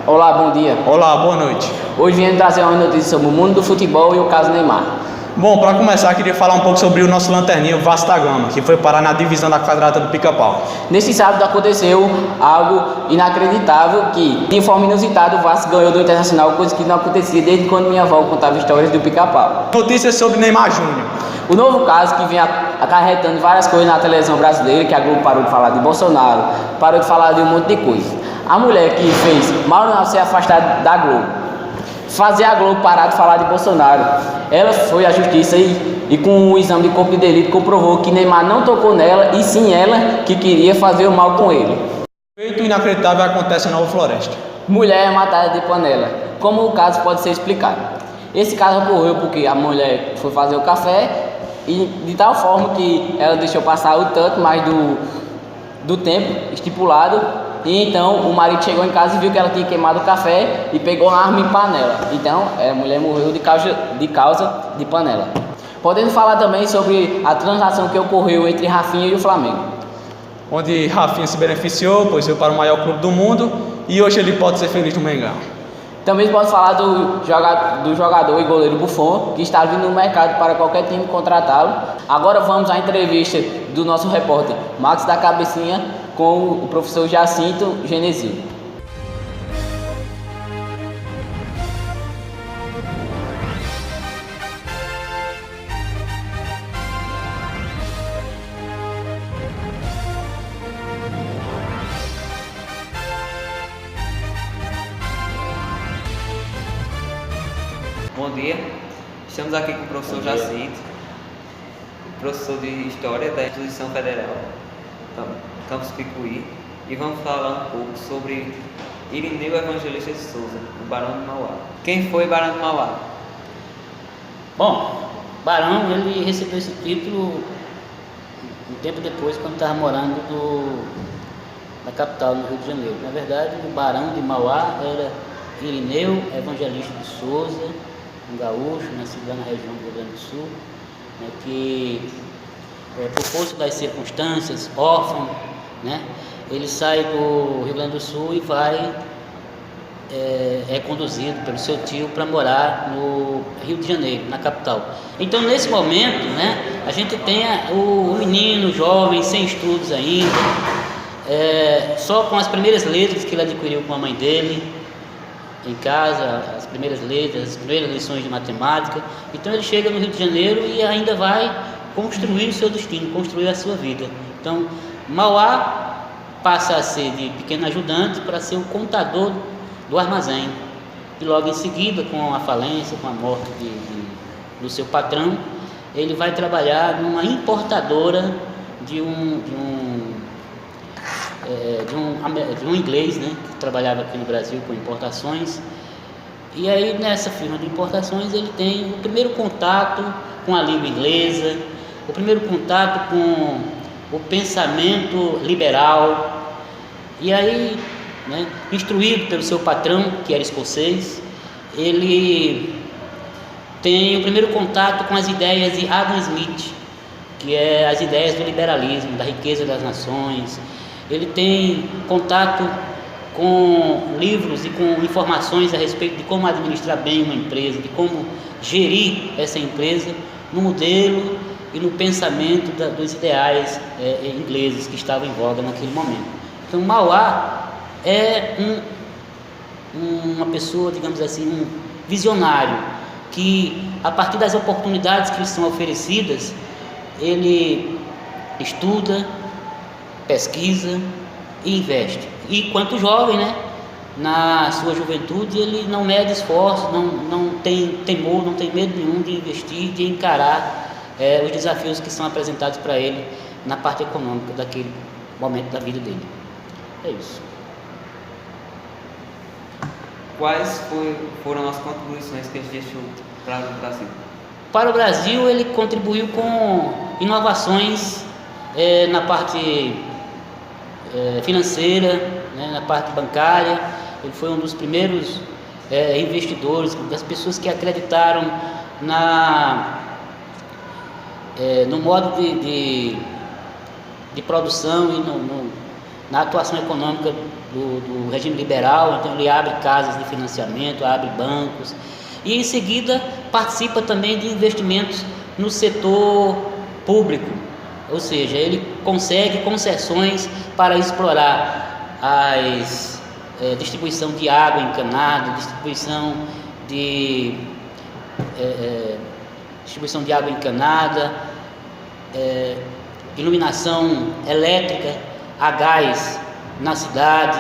Olá, bom dia. Olá, boa noite. Hoje viemos trazer uma notícia sobre o mundo do futebol e o caso Neymar. Bom, para começar, queria falar um pouco sobre o nosso lanterninho Vasco da Gama, que foi parar na divisão da quadrata do Pica-Pau. Neste sábado aconteceu algo inacreditável que, de forma inusitada, o Vasco ganhou do Internacional, coisa que não acontecia desde quando minha avó contava histórias do Pica-Pau. Notícias sobre Neymar Júnior. O novo caso que vem acarretando várias coisas na televisão brasileira, que a Globo parou de falar de Bolsonaro, parou de falar de um monte de coisa. A mulher que fez Mauro ser afastado da Globo, fazer a Globo parar de falar de Bolsonaro, ela foi à justiça e com o exame de corpo de delito comprovou que Neymar não tocou nela e sim ela que queria fazer o mal com ele. Feito inacreditável acontece na Nova Floresta. Mulher é matada de panela. Como o caso pode ser explicado? Esse caso ocorreu porque a mulher foi fazer o café e de tal forma que ela deixou passar o tanto mais do tempo estipulado, e então o marido chegou em casa e viu que ela tinha queimado o café e pegou uma arma em panela. Então a mulher morreu de causa de panela. Podemos falar também sobre a transação que ocorreu entre Rafinha e o Flamengo, Onde Rafinha se beneficiou, pois foi para o maior clube do mundo e hoje ele pode ser feliz no Mengão. Também pode falar do jogador e goleiro Buffon, que está vindo no mercado para qualquer time contratá-lo. Agora vamos à entrevista do nosso repórter Max da Cabecinha com o professor Jacinto Genesi. Bom dia, estamos aqui com o professor Jacinto, professor de História da Instituição Federal, Campus Picuí, e vamos falar um pouco sobre Irineu Evangelista de Souza, o Barão de Mauá. Quem foi Barão de Mauá? Bom, Barão, ele recebeu esse título um tempo depois, quando estava morando na capital, no Rio de Janeiro. Na verdade, o Barão de Mauá era Irineu Evangelista de Souza, um gaúcho, nascido lá na região do Rio Grande do Sul, né, que, por força das circunstâncias, órfão, né, ele sai do Rio Grande do Sul e é conduzido pelo seu tio para morar no Rio de Janeiro, na capital. Então, nesse momento, né, a gente tem o menino jovem, sem estudos ainda, só com as primeiras letras que ele adquiriu com a mãe dele, em casa, as primeiras letras, as primeiras lições de matemática. Então ele chega no Rio de Janeiro e ainda vai construir o seu destino, construir a sua vida. Então Mauá passa a ser de pequeno ajudante para ser o contador do armazém. E logo em seguida, com a falência, com a morte do seu patrão, ele vai trabalhar numa importadora de um inglês, né, que trabalhava aqui no Brasil com importações. E aí nessa firma de importações ele tem o primeiro contato com a língua inglesa, o primeiro contato com o pensamento liberal. E aí, né, instruído pelo seu patrão, que era escocês, ele tem o primeiro contato com as ideias de Adam Smith, que é as ideias do liberalismo, da riqueza das nações. Ele tem contato com livros e com informações a respeito de como administrar bem uma empresa, de como gerir essa empresa no modelo e no pensamento dos ideais ingleses que estavam em voga naquele momento. Então Mauá é uma pessoa, digamos assim, um visionário, que a partir das oportunidades que lhe são oferecidas, ele estuda, pesquisa e investe. E quanto jovem, né, na sua juventude, ele não mede esforço, não tem temor, não tem medo nenhum de investir, de encarar os desafios que são apresentados para ele na parte econômica daquele momento da vida dele. É isso. Quais foram as contribuições que ele deixou para o Brasil? Para o Brasil, ele contribuiu com inovações na parte financeira, né, na parte bancária. Ele foi um dos primeiros investidores, das pessoas que acreditaram no modo de produção e na atuação econômica do regime liberal. Então ele abre casas de financiamento, abre bancos e em seguida participa também de investimentos no setor público, ou seja, ele consegue concessões para explorar as distribuição de água encanada, distribuição de água encanada, iluminação elétrica a gás na cidade,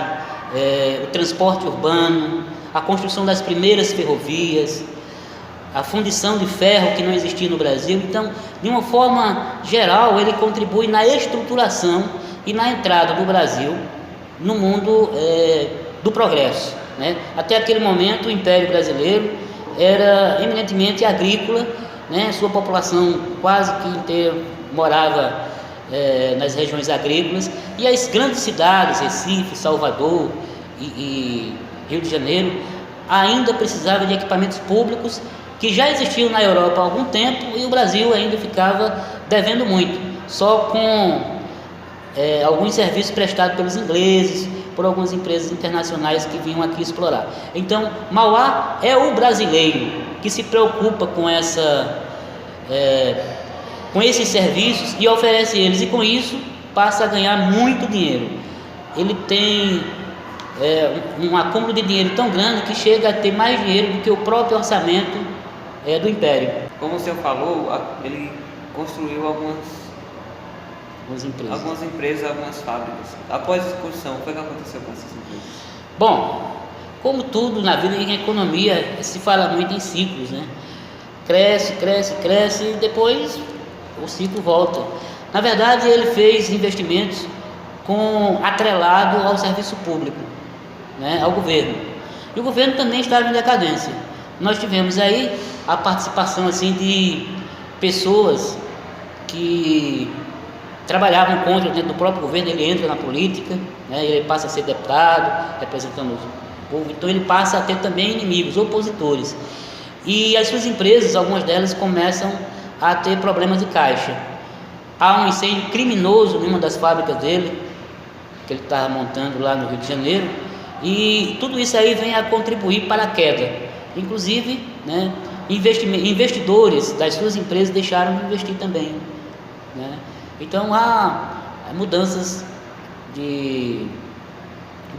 o transporte urbano, a construção das primeiras ferrovias, a fundição de ferro que não existia no Brasil. Então, de uma forma geral, ele contribui na estruturação e na entrada do Brasil no mundo do progresso, né? Até aquele momento, o Império Brasileiro era eminentemente agrícola, né? Sua população quase que inteira morava nas regiões agrícolas, e as grandes cidades, Recife, Salvador e Rio de Janeiro, ainda precisavam de equipamentos públicos que já existiam na Europa há algum tempo, e o Brasil ainda ficava devendo muito, só com alguns serviços prestados pelos ingleses, por algumas empresas internacionais que vinham aqui explorar. Então, Mauá é o brasileiro que se preocupa com esses serviços e oferece eles, e com isso passa a ganhar muito dinheiro. Ele tem um acúmulo de dinheiro tão grande que chega a ter mais dinheiro do que o próprio orçamento do Império. Como o senhor falou, ele construiu algumas empresas, algumas fábricas. Após a excursão, o que aconteceu com essas empresas? Bom, como tudo na vida, em economia se fala muito em ciclos, né? Cresce e depois o ciclo volta. Na verdade, ele fez investimentos atrelado ao serviço público, né, ao governo. E o governo também estava em decadência. Nós tivemos aí a participação assim de pessoas que trabalhavam contra dentro do próprio governo. Ele entra na política, né, ele passa a ser deputado, representando o povo. Então ele passa a ter também inimigos, opositores. E as suas empresas, algumas delas, começam a ter problemas de caixa. Há um incêndio criminoso em uma das fábricas dele, que ele estava montando lá no Rio de Janeiro, e tudo isso aí vem a contribuir para a queda. Inclusive, né, investidores das suas empresas deixaram de investir também, né? Então há mudanças de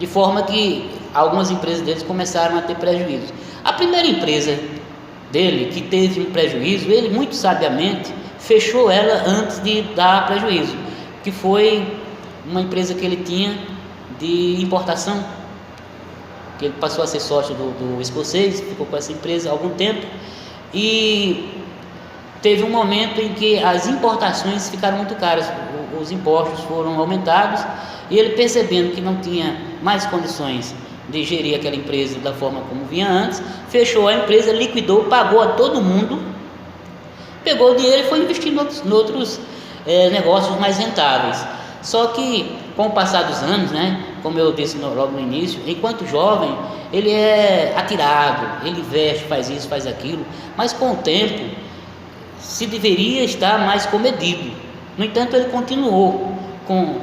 forma que algumas empresas deles começaram a ter prejuízo. A primeira empresa dele que teve um prejuízo, ele muito sabiamente fechou ela antes de dar prejuízo, que foi uma empresa que ele tinha de importação, que ele passou a ser sócio do escocês, ficou com essa empresa há algum tempo, e teve um momento em que as importações ficaram muito caras, os impostos foram aumentados, e ele, percebendo que não tinha mais condições de gerir aquela empresa da forma como vinha antes, fechou a empresa, liquidou, pagou a todo mundo, pegou o dinheiro e foi investir em outros negócios mais rentáveis. Só que com o passar dos anos, né, como eu disse logo no início, enquanto jovem ele é atirado, ele investe, faz isso, faz aquilo, mas com o tempo se deveria estar mais comedido. No entanto, ele continuou com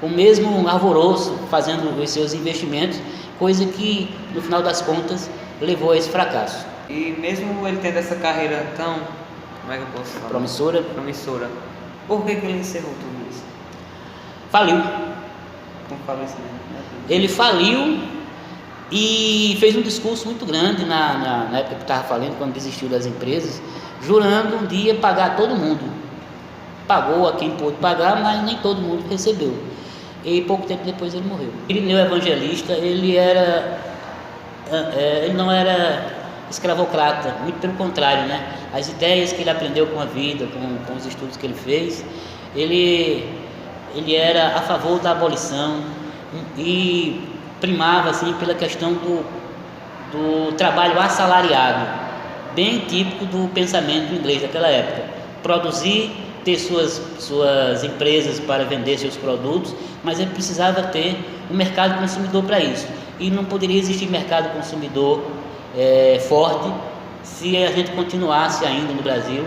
o mesmo alvoroço, fazendo os seus investimentos, coisa que no final das contas levou a esse fracasso. E mesmo ele tendo essa carreira tão, como é que eu posso falar? Promissora, por que ele encerrou tudo isso? faliu. Com falecimento, né? Ele faliu e fez um discurso muito grande na época que estava falindo, quando desistiu das empresas, jurando um dia pagar todo mundo. Pagou a quem pôde pagar, mas nem todo mundo recebeu. E pouco tempo depois ele morreu. Irineu Evangelista, ele não era escravocrata, muito pelo contrário, né? As ideias que ele aprendeu com a vida, com os estudos que ele fez, ele era a favor da abolição e primava assim pela questão do trabalho assalariado, bem típico do pensamento inglês daquela época. Produzir, ter suas empresas para vender seus produtos, mas ele precisava ter um mercado consumidor para isso, e não poderia existir mercado consumidor forte se a gente continuasse ainda no Brasil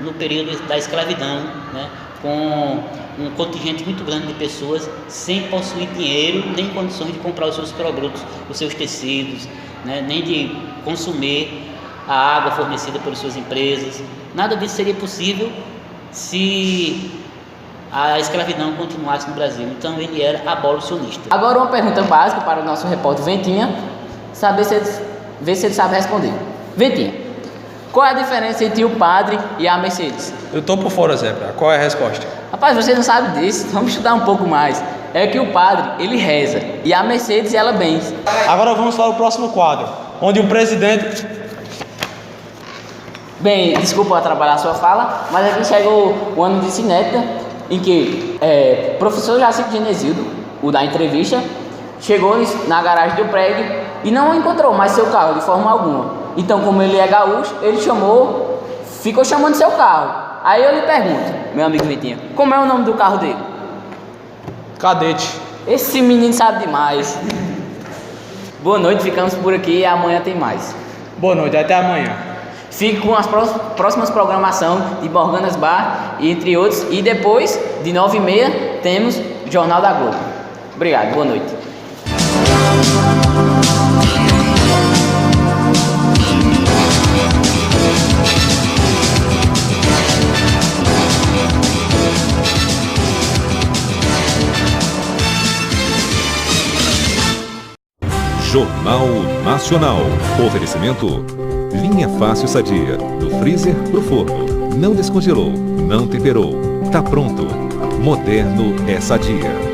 no período da escravidão, né? com um contingente muito grande de pessoas sem possuir dinheiro nem condições de comprar os seus produtos, os seus tecidos, né, nem de consumir a água fornecida pelas suas empresas. Nada disso seria possível se a escravidão continuasse no Brasil. Então ele era abolicionista. Agora uma pergunta básica para o nosso repórter Ventinha, ver se ele sabe responder. Ventinha, qual é a diferença entre o padre e a Mercedes? Eu tô por fora, Zebra. Qual é a resposta? Rapaz, você não sabe disso, vamos estudar um pouco mais. É que o padre, ele reza, e a Mercedes, ela benze. Agora vamos para o próximo quadro, onde o presidente... Bem, desculpa atrapalhar a sua fala, mas aqui chegou o ano de cinética, em que o professor Jacinto Genesildo, o da entrevista, chegou na garagem do prédio e não encontrou mais seu carro de forma alguma. Então, como ele é gaúcho, ele ficou chamando seu carro. Aí eu lhe pergunto, meu amigo Vitinho, como é o nome do carro dele? Cadete. Esse menino sabe demais. Boa noite, ficamos por aqui e amanhã tem mais. Boa noite, até amanhã. Fique com as próximas programações de Morganas Bar, entre outros. E depois, de 9h30, temos o Jornal da Globo. Obrigado, boa noite. Jornal Nacional. Oferecimento Linha Fácil Sadia. Do freezer pro forno. Não descongelou, não temperou. Tá pronto. Moderno é Sadia.